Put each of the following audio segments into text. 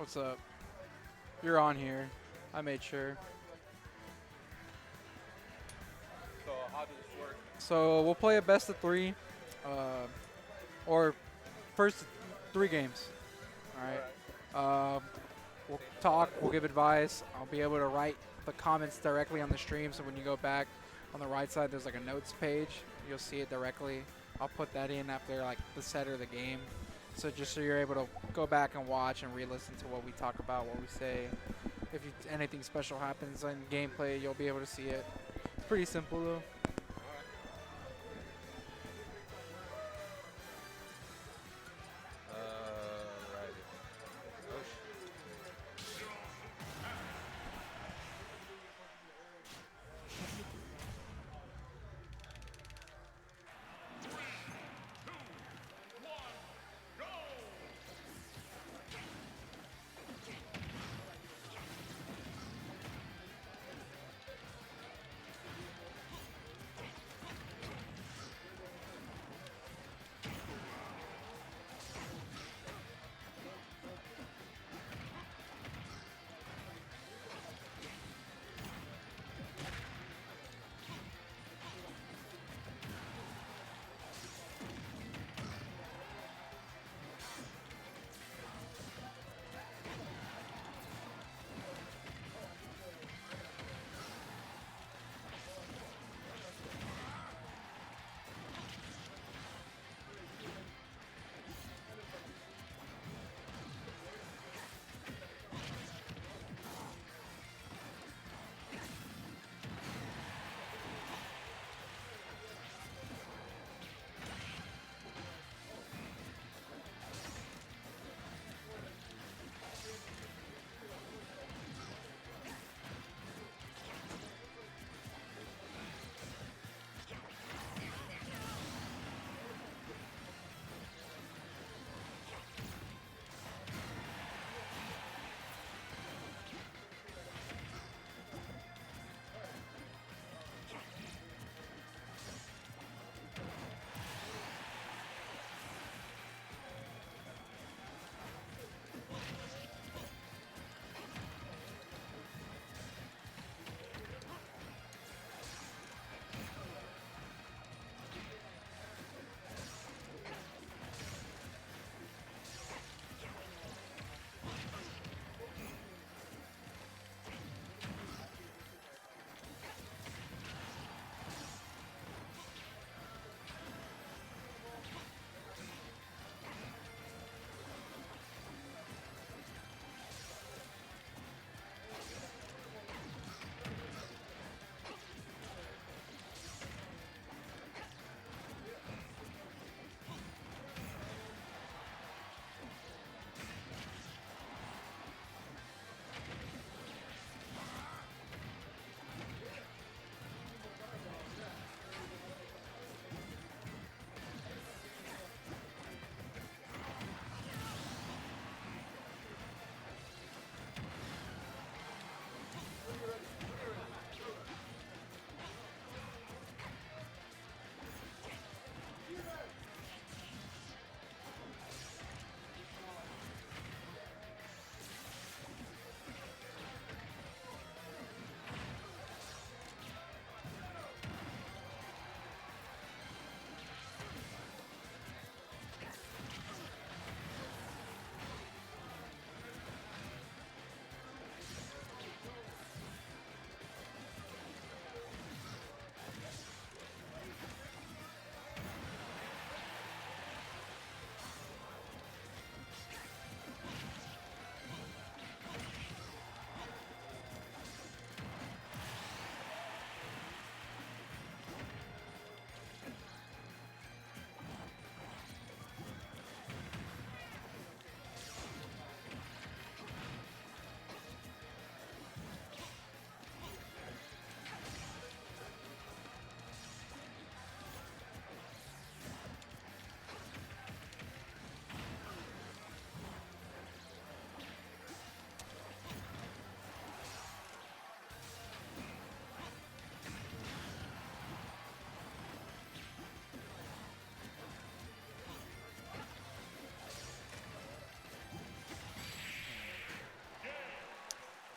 What's up? You're on here. I made sure. So how does this work? So we'll play a best of three, uh, or first 3 games. All right. We'll talk. We'll give advice. I'll be able to write the comments directly on the stream. So when you go back on the right side, there's like a notes page. You'll see it directly. I'll put that in after like the set of the game. So just so you're able to go back and watch and re-listen to what we talk about, what we say. If anything special happens in gameplay, you'll be able to see it. It's pretty simple though. Right. Oh,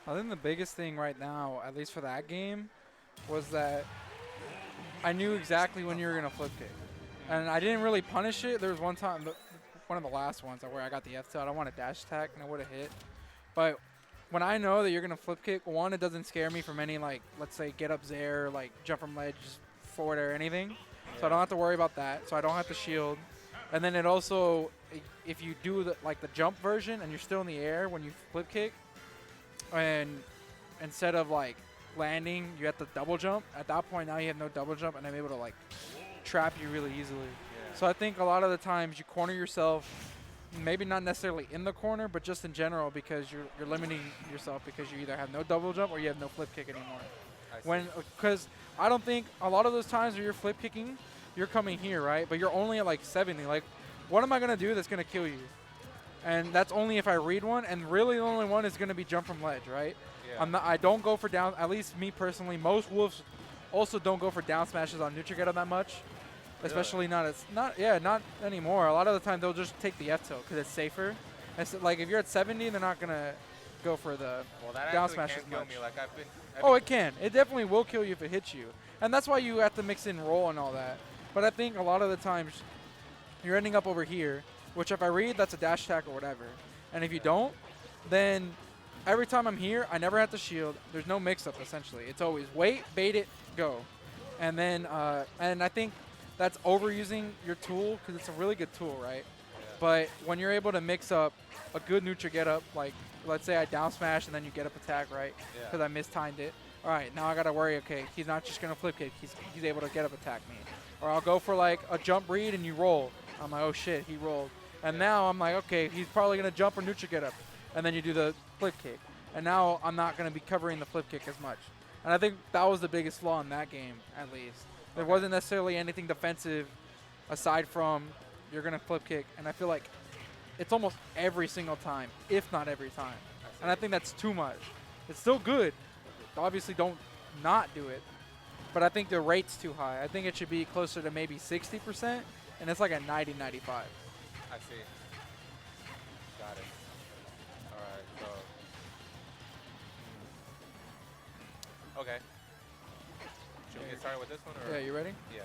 I think the biggest thing right now, at least for that game, was that I knew exactly when you were gonna flip kick, and I didn't really punish it. There was one time, one of the last ones where I got the F tilt. I don't want a dash attack, and I would have hit. But when I know that you're gonna flip kick, one, it doesn't scare me from any like, let's say, get up there, like jump from ledge, forward or anything. So I don't have to worry about that. So I don't have to shield. And then it also, if you do the jump version and you're still in the air when you flip kick, and instead of like landing, you have to double jump. At that point, now you have no double jump, and I'm able to like trap you really easily. Yeah. So I think a lot of the times you corner yourself, maybe not necessarily in the corner, but just in general, because you're limiting yourself because you either have no double jump or you have no flip kick anymore. Because I don't think a lot of those times where you're flip kicking, you're coming here, right? But you're only at like 70. Like, what am I gonna do that's gonna kill you? And that's only if I read one, and really the only one is going to be jump from ledge, right? Yeah. I don't go for down, at least me personally. Most wolves also don't go for down smashes on neutral getup that much, especially not anymore. A lot of the time they'll just take the F tilt because it's safer. And so, like if you're at 70, they're not going to go for the that down actually smash can as kill much. me. Like Oh, it can. It definitely will kill you if it hits you. And that's why you have to mix in roll and all that. But I think a lot of the times you're ending up over here, which if I read, that's a dash attack or whatever. And if you don't, then every time I'm here, I never have to shield. There's no mix-up, essentially. It's always wait, bait it, go. And then, and I think that's overusing your tool because it's a really good tool, right? Yeah. But when you're able to mix up a good neutral get-up, like let's say I down smash and then you get up attack, right? Yeah. Because I mistimed it. All right, now I got to worry, okay, he's not just going to flip kick. He's able to get up attack me. Or I'll go for like a jump read and you roll. I'm like, oh shit, he rolled. And now I'm like, okay, he's probably going to jump or neutral get up. And then you do the flip kick. And now I'm not going to be covering the flip kick as much. And I think that was the biggest flaw in that game, at least. There wasn't necessarily anything defensive aside from you're going to flip kick. And I feel like it's almost every single time, if not every time. And I think that's too much. It's still good. Obviously, don't not do it. But I think the rate's too high. I think it should be closer to maybe 60%. And it's like a 90-95. I see. Got it. All right, so. Okay. Should we get started with this one? Or? Yeah, you ready? Yeah.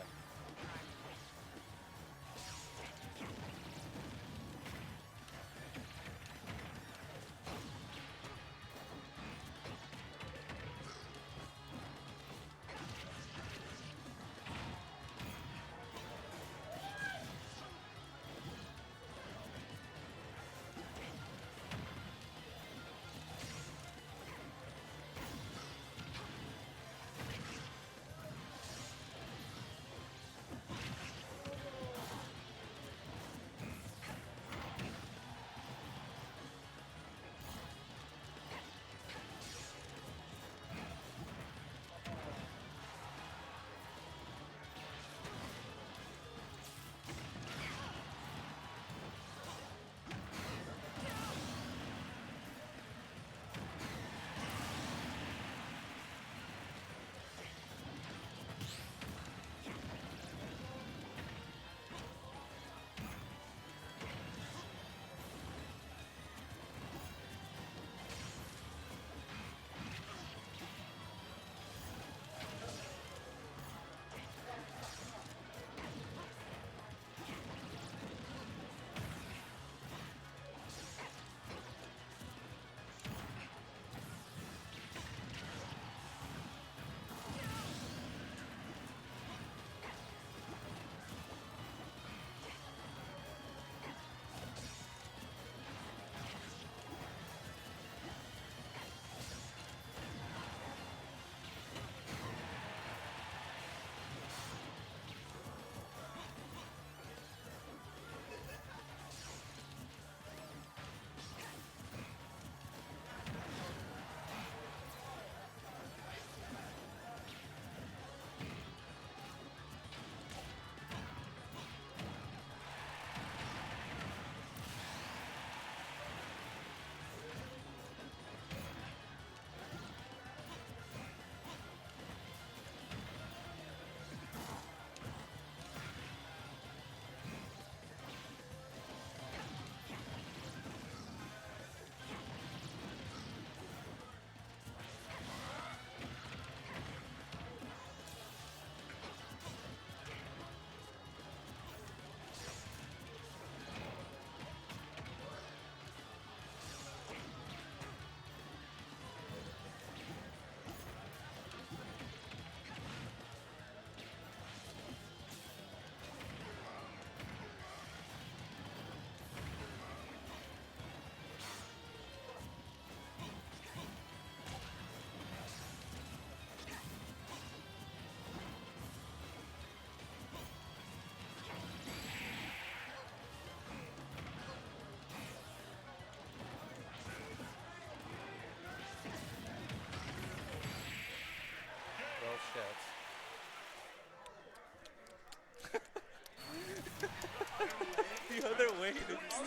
way he did this.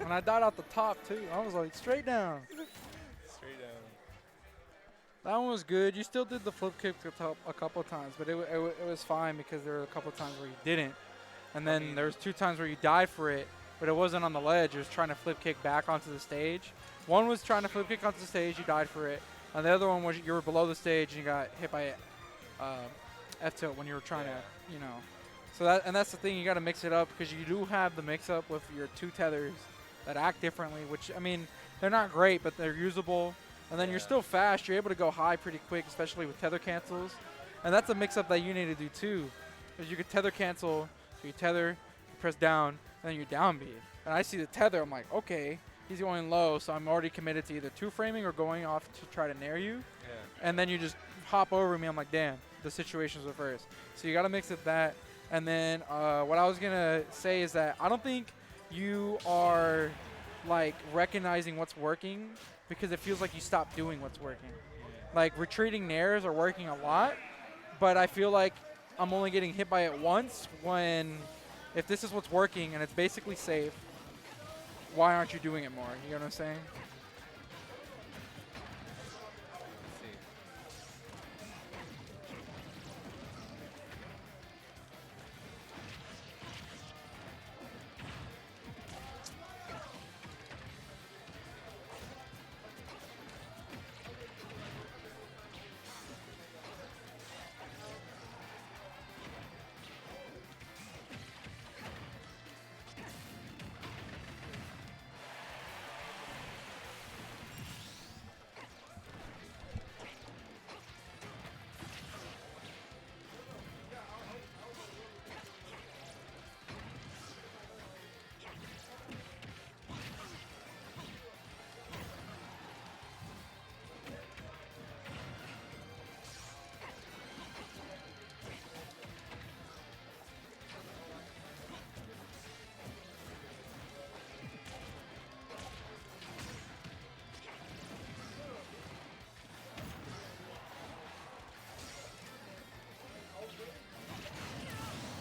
And I died out the top too. I was like straight down. Straight down. That one was good. You still did the flip kick a couple times, but it was fine because there were a couple times where you didn't. And then there was 2 times where you died for it, but it wasn't on the ledge. It was trying to flip kick back onto the stage. One was trying to flip kick onto the stage. You died for it. And the other one was you were below the stage and you got hit by F tilt when you were trying to, you know. So that's the thing. You got to mix it up because you do have the mix up with your 2 tethers that act differently. Which I mean, they're not great, but they're usable. And then you're still fast. You're able to go high pretty quick, especially with tether cancels. And that's a mix-up that you need to do too. Because you could tether cancel, so you tether, you press down, and then you down B. And I see the tether, I'm like, okay, he's going low, so I'm already committed to either 2-framing or going off to try to nair you. Yeah. And then you just hop over me, I'm like, damn, the situation's reversed. So you got to mix it that. And then what I was going to say is that I don't think you are like recognizing what's working because it feels like you stopped doing what's working. Like retreating nairs are working a lot, but I feel like I'm only getting hit by it once when if this is what's working and it's basically safe, why aren't you doing it more? You know what I'm saying?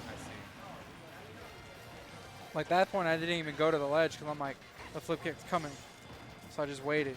Let's see. Like that point, I didn't even go to the ledge because I'm like, the flip kick's coming. So I just waited.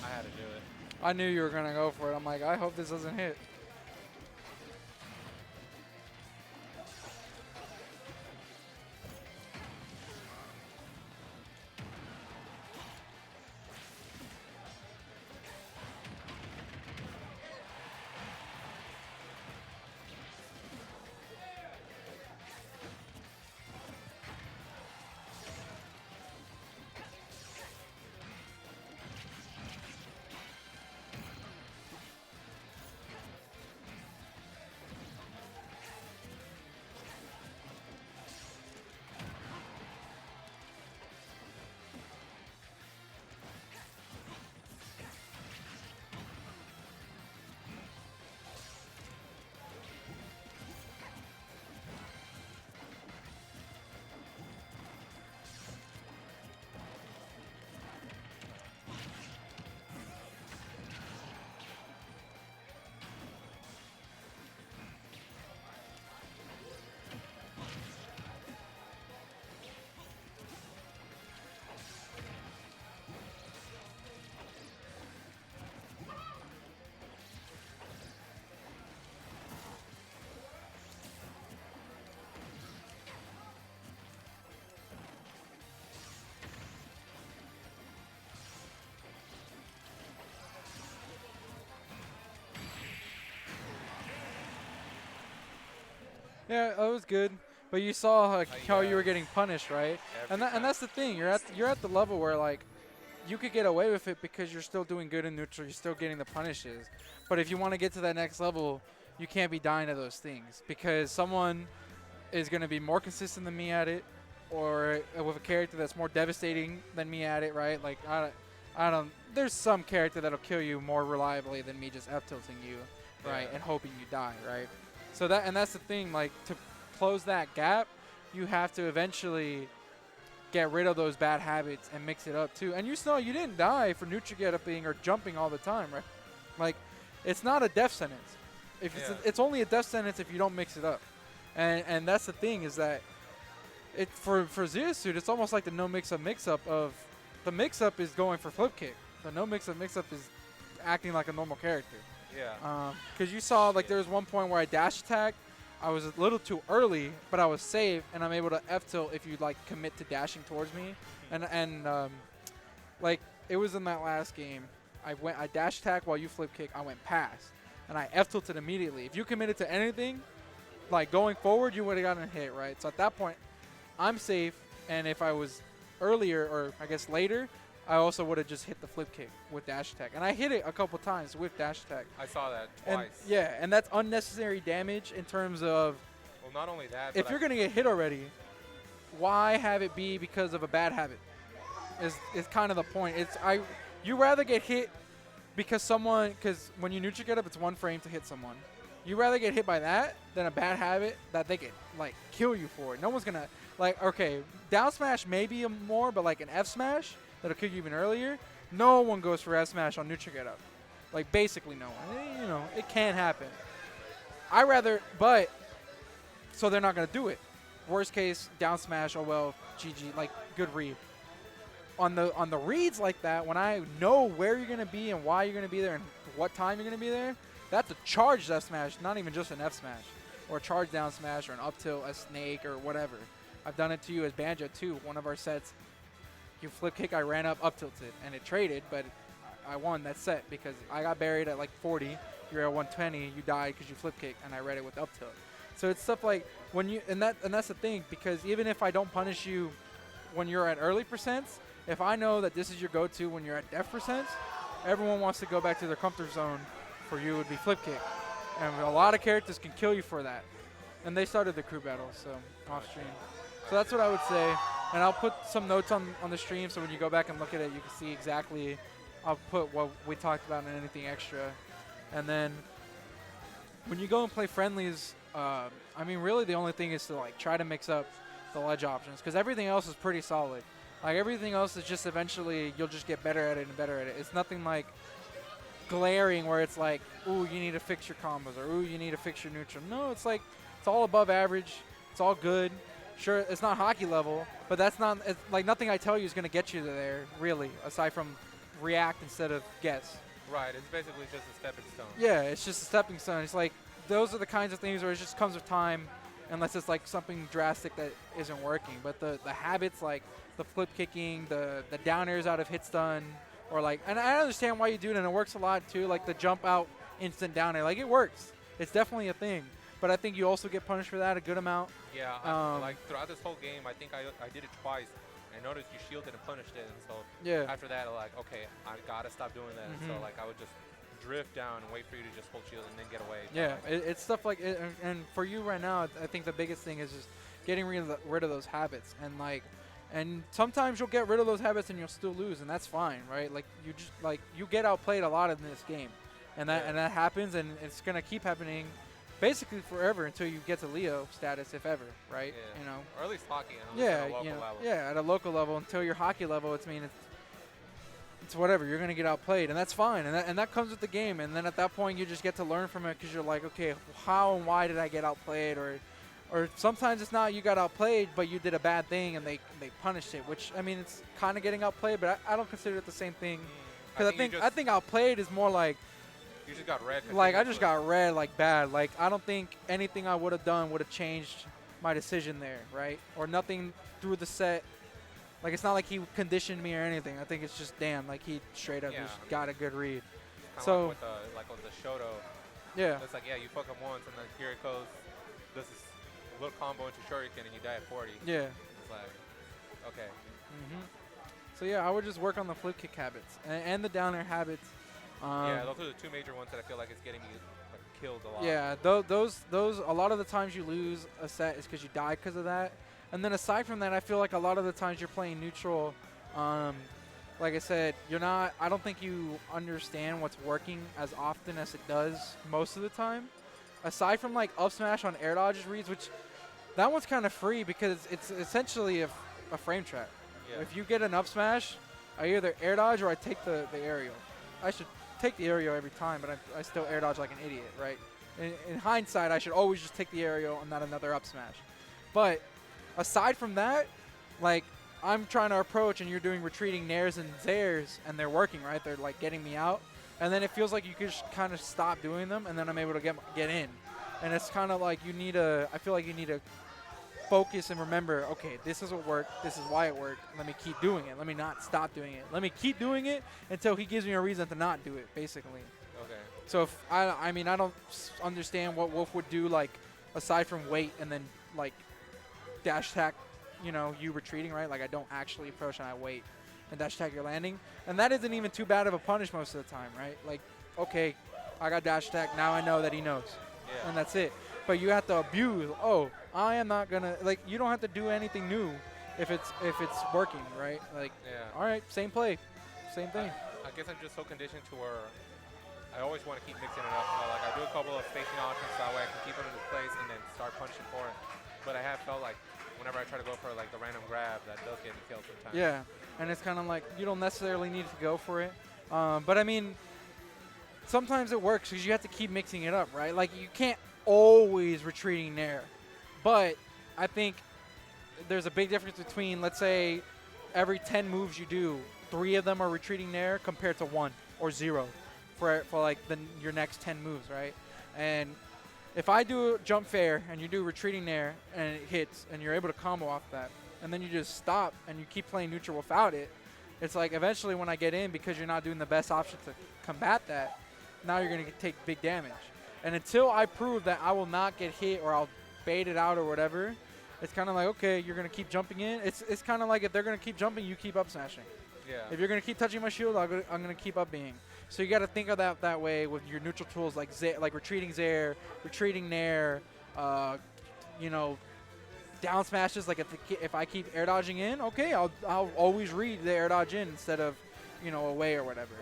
I had to do it. I knew you were going to go for it. I'm like, I hope this doesn't hit. Yeah, it was good. But you saw like how you were Yes. getting punished, right? Every And time. that's the thing. You're at the level where like you could get away with it because you're still doing good in neutral. You're still getting the punishes. But if you want to get to that next level, you can't be dying to those things because someone is going to be more consistent than me at it, or with a character that's more devastating than me at it, right? Like I don't. There's some character that'll kill you more reliably than me just F tilting you, right, Yeah. and hoping you die, right? So that's the thing. Like to close that gap, you have to eventually get rid of those bad habits and mix it up too. And you saw you didn't die for neutral get upping or jumping all the time, right? Like it's not a death sentence. If Yeah. it's only a death sentence if you don't mix it up. And that's the thing is that it for Zero Suit it's almost like the no mix up of the mix up is going for flip kick. The no mix up is acting like a normal character. Yeah. Because you saw like Shit. there was one point where I dash attack. I was a little too early, but I was safe, and I'm able to F tilt if you like commit to dashing towards me, and like it was in that last game. I dash attack while you flip kick. I went past, and I F tilted immediately. If you committed to anything, like going forward, you would have gotten a hit, right? So at that point, I'm safe, and if I was earlier or I guess later, I also would have just hit the flip kick with dash attack, and I hit it a couple times with dash attack. I saw that And twice. yeah, and that's unnecessary damage in terms of Well, not only that, if but you're gonna get hit already, why have it be because of a bad habit? Is kind of the point. You rather get hit because when you neutral get up, it's 1 frame to hit someone. You rather get hit by that than a bad habit that they could like kill you for. No one's gonna like okay, down smash maybe more, but like an F smash that'll kill you even earlier. No one goes for F smash on neutral get up. Like basically no one. You know, it can happen. But so they're not gonna do it. Worst case, down smash. Oh well, GG. Like good read. On the reads like that, when I know where you're gonna be and why you're gonna be there and what time you're gonna be there, that's a charged F smash, not even just an F smash, or a charge down smash, or an up tilt, a snake, or whatever. I've done it to you as Banjo too. One of our sets, you flip kick, I ran up tilted, and it traded, but I won that set because I got buried at like 40. You're at 120, you died because you flip kick, and I read it with up tilt. So it's stuff like when you and that's the thing, because even if I don't punish you when you're at early percents, if I know that this is your go-to when you're at def percents, everyone wants to go back to their comfort zone. For you would be flip kick, and a lot of characters can kill you for that. And they started the crew battle, so off stream. So that's what I would say. And I'll put some notes on the stream, so when you go back and look at it, you can see exactly. I'll put what we talked about and anything extra. And then when you go and play friendlies, I mean, really the only thing is to like try to mix up the ledge options, because everything else is pretty solid. Like everything else is just eventually you'll just get better at it and better at it. It's nothing like glaring where it's like, ooh, you need to fix your combos, or ooh, you need to fix your neutral. No, it's like it's all above average. It's all good. Sure, it's not hockey level, but that's not. It's like nothing I tell you is gonna get you there, really, aside from react instead of guess. right, it's basically just a stepping stone. Yeah, it's just a stepping stone. It's like those are the kinds of things where it just comes with time, unless it's like something drastic that isn't working. But the habits like the flip kicking, the down airs out of hit stun, or like, and I understand why you do it, and it works a lot too. Like the jump out instant down air, like it works. It's definitely a thing. But I think you also get punished for that a good amount. Yeah, like throughout this whole game, I think I did it twice. I noticed you shielded and punished it, and so Yeah. after that, like, okay, I gotta stop doing that. And so Mhm. like I would just drift down and wait for you to just hold shield and then get away. Yeah, it's stuff like it, and for you right now, I think the biggest thing is just getting rid of those habits, and sometimes you'll get rid of those habits and you'll still lose, and that's fine, right? Like you get outplayed a lot in this game, and that happens, and it's gonna keep happening, basically forever until you get to Leo status, if ever, right? Yeah. You know. Or at least hockey. At least Yeah, at a local level. yeah, at a local level until your hockey level, it's whatever. You're gonna get outplayed, and that's fine, and that comes with the game. And then at that point, you just get to learn from it because you're like, okay, how and why did I get outplayed? Or sometimes it's not you got outplayed, but you did a bad thing and they punished it. Which I mean, it's kind of getting outplayed, but I don't consider it the same thing. Because I think outplayed is more like you just got red. like I just got red like bad. Like I don't think anything I would have done would have changed my decision there, right? Or nothing through the set. Like, it's not like he conditioned me or anything. I think it's just, damn, like, he straight up just got a good read. So, like with the Shoto, yeah. it's like, yeah, you fuck him once, and then here it goes. This is little combo into Shuriken and you die at 40. Yeah. It's like, okay. So yeah, I would just work on the flip kick habits and the down air habits. Yeah, those are the two major ones that I feel like is getting me like killed a lot. Yeah, those a lot of the times you lose a set is because you die because of that. And then aside from that, I feel like a lot of the times you're playing neutral. Like I said, you're not. I don't think you understand what's working as often as it does most of the time. Aside from like up smash on air dodges reads, which that one's kind of free because it's essentially a frame trap. Yeah. If you get an up smash, I either air dodge or I take the aerial. I should take the aerial every time, but I still air dodge like an idiot, right? In hindsight, I should always just take the aerial and not another up smash. But aside from that, like I'm trying to approach and you're doing retreating nairs and zairs and they're working, right? They're like getting me out. And then it feels like you could just kind of stop doing them and then I'm able to get in. And it's kind of like I feel like you need to focus and remember, okay, this is what worked. This is why it worked. Let me keep doing it. Let me not stop doing it. Let me keep doing it until he gives me a reason to not do it, basically. Okay. So if I mean, I don't understand what Wolf would do, like, aside from wait and then, like, dash attack, you retreating, right? Like, I don't actually approach and I wait and dash attack your landing. And that isn't even too bad of a punish most of the time, right? Like, okay, I got dash attack. Now I know that he knows. Yeah. And that's it. But you have to abuse, I am not going to, like, you don't have to do anything new if it's working, right? Like, Yeah. all right, same play, same thing. I guess I'm just so conditioned to where I always want to keep mixing it up. So like I do a couple of spacing options so that way I can keep them in place and then start punching for it. But I have felt like whenever I try to go for like the random grab, that does get me killed sometimes. Yeah, and it's kind of like you don't necessarily need to go for it. But I mean, sometimes it works because you have to keep mixing it up, right? Like you can't always retreating there. But I think there's a big difference between, let's say, every 10 moves you do, 3 of them are retreating there compared to 1 or 0 for like your next 10 moves, right? And if I do jump fair and you do retreating there and it hits and you're able to combo off that, and then you just stop and you keep playing neutral without it, it's like eventually when I get in, because you're not doing the best option to combat that, now you're going to take big damage. And until I prove that I will not get hit or I'll bait it out or whatever, it's kind of like, okay, you're going to keep jumping in. It's kind of like if they're going to keep jumping, you keep up smashing. Yeah. If you're going to keep touching my shield, I'm going to keep up being. So you got to think of that way with your neutral tools like retreating Zair, retreating Nair, down smashes. Like if I keep air dodging in, okay, I'll always read the air dodge in instead of, away or whatever.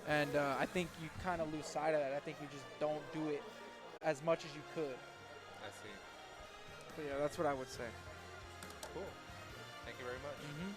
And I think you kind of lose sight of that. I think you just don't do it as much as you could. I see. But yeah, that's what I would say. Cool. Thank you very much. Mm-hmm.